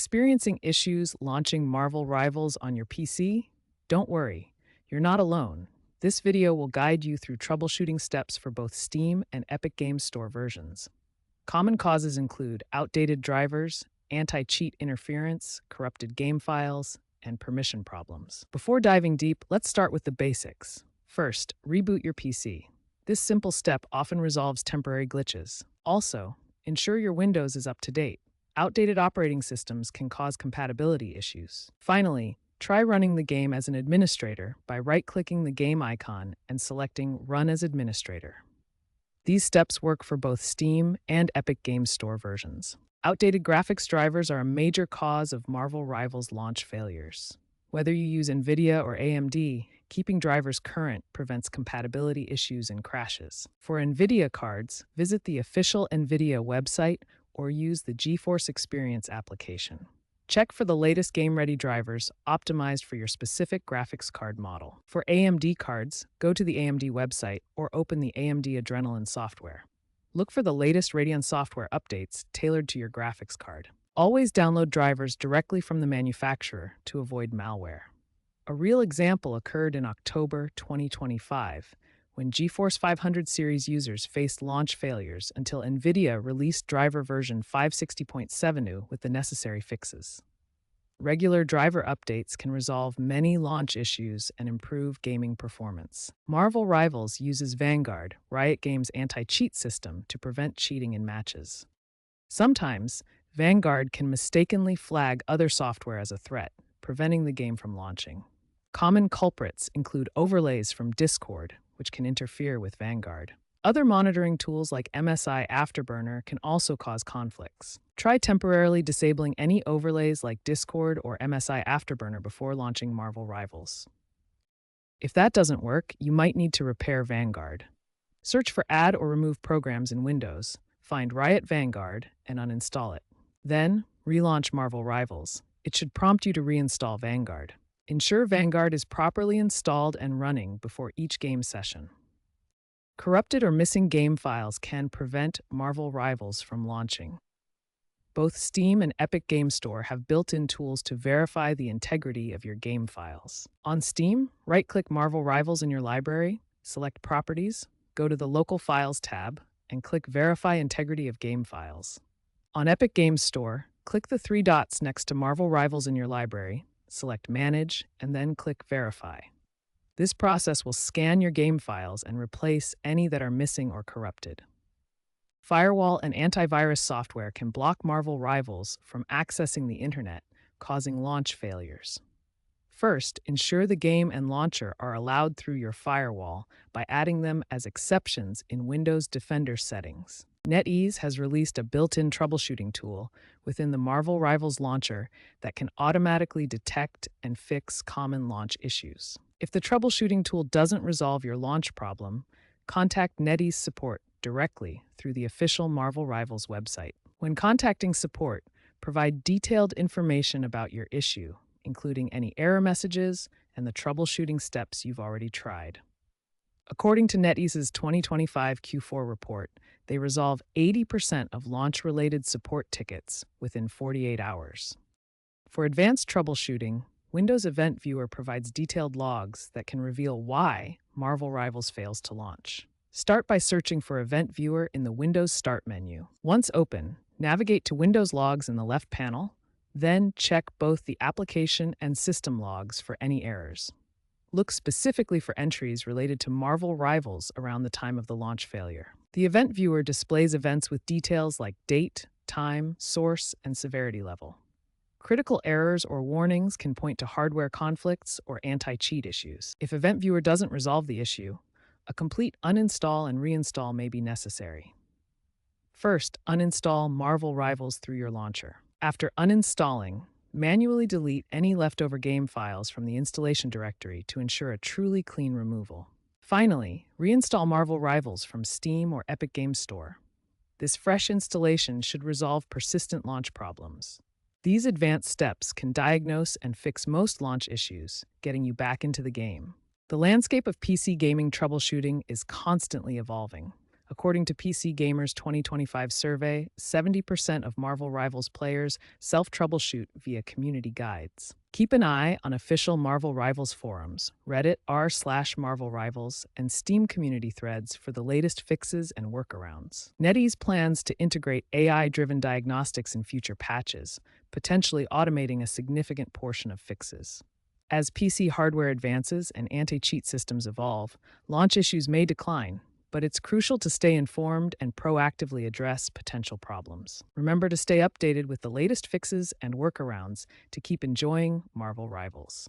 Experiencing issues launching Marvel Rivals on your PC? Don't worry, you're not alone. This video will guide you through troubleshooting steps for both Steam and Epic Games Store versions. Common causes include outdated drivers, anti-cheat interference, corrupted game files, and permission problems. Before diving deep, let's start with the basics. First, reboot your PC. This simple step often resolves temporary glitches. Also, ensure your Windows is up to date. Outdated operating systems can cause compatibility issues. Finally, try running the game as an administrator by right-clicking the game icon and selecting Run as Administrator. These steps work for both Steam and Epic Games Store versions. Outdated graphics drivers are a major cause of Marvel Rivals launch failures. Whether you use NVIDIA or AMD, keeping drivers current prevents compatibility issues and crashes. For NVIDIA cards, visit the official NVIDIA website or use the GeForce Experience application. Check for the latest game-ready drivers optimized for your specific graphics card model. For AMD cards, go to the AMD website or open the AMD Adrenalin software. Look for the latest Radeon software updates tailored to your graphics card. Always download drivers directly from the manufacturer to avoid malware. A real example occurred in October 2025, when GeForce 500 series users faced launch failures until NVIDIA released driver version 560.7 with the necessary fixes. Regular driver updates can resolve many launch issues and improve gaming performance. Marvel Rivals uses Vanguard, Riot Games' anti-cheat system, to prevent cheating in matches. Sometimes, Vanguard can mistakenly flag other software as a threat, preventing the game from launching. Common culprits include overlays from Discord, which can interfere with Vanguard. Other monitoring tools like MSI Afterburner can also cause conflicts. Try temporarily disabling any overlays like Discord or MSI Afterburner before launching Marvel Rivals. If that doesn't work, you might need to repair Vanguard. Search for Add or Remove Programs in Windows, find Riot Vanguard, and uninstall it. Then, relaunch Marvel Rivals. It should prompt you to reinstall Vanguard. Ensure Vanguard is properly installed and running before each game session. Corrupted or missing game files can prevent Marvel Rivals from launching. Both Steam and Epic Games Store have built-in tools to verify the integrity of your game files. On Steam, right-click Marvel Rivals in your library, select Properties, go to the Local Files tab, and click Verify Integrity of Game Files. On Epic Games Store, click the three dots next to Marvel Rivals in your library, select Manage, and then click Verify. This process will scan your game files and replace any that are missing or corrupted. Firewall and antivirus software can block Marvel Rivals from accessing the internet, causing launch failures. First, ensure the game and launcher are allowed through your firewall by adding them as exceptions in Windows Defender settings. NetEase has released a built-in troubleshooting tool within the Marvel Rivals launcher that can automatically detect and fix common launch issues. If the troubleshooting tool doesn't resolve your launch problem, contact NetEase support directly through the official Marvel Rivals website. When contacting support, provide detailed information about your issue, including any error messages and the troubleshooting steps you've already tried. According to NetEase's 2025 Q4 report, they resolve 80% of launch-related support tickets within 48 hours. For advanced troubleshooting, Windows Event Viewer provides detailed logs that can reveal why Marvel Rivals fails to launch. Start by searching for Event Viewer in the Windows Start menu. Once open, navigate to Windows Logs in the left panel, then check both the application and system logs for any errors. Look specifically for entries related to Marvel Rivals around the time of the launch failure. The Event Viewer displays events with details like date, time, source, and severity level. Critical errors or warnings can point to hardware conflicts or anti-cheat issues. If Event Viewer doesn't resolve the issue, a complete uninstall and reinstall may be necessary. First, uninstall Marvel Rivals through your launcher. After uninstalling, manually delete any leftover game files from the installation directory to ensure a truly clean removal. Finally, reinstall Marvel Rivals from Steam or Epic Games Store. This fresh installation should resolve persistent launch problems. These advanced steps can diagnose and fix most launch issues, getting you back into the game. The landscape of PC gaming troubleshooting is constantly evolving. According to PC Gamer's 2025 survey, 70% of Marvel Rivals players self-troubleshoot via community guides. Keep an eye on official Marvel Rivals forums, Reddit r/Marvel Rivals, and Steam community threads for the latest fixes and workarounds. NetEase plans to integrate AI-driven diagnostics in future patches, potentially automating a significant portion of fixes. As PC hardware advances and anti-cheat systems evolve, launch issues may decline, but it's crucial to stay informed and proactively address potential problems. Remember to stay updated with the latest fixes and workarounds to keep enjoying Marvel Rivals.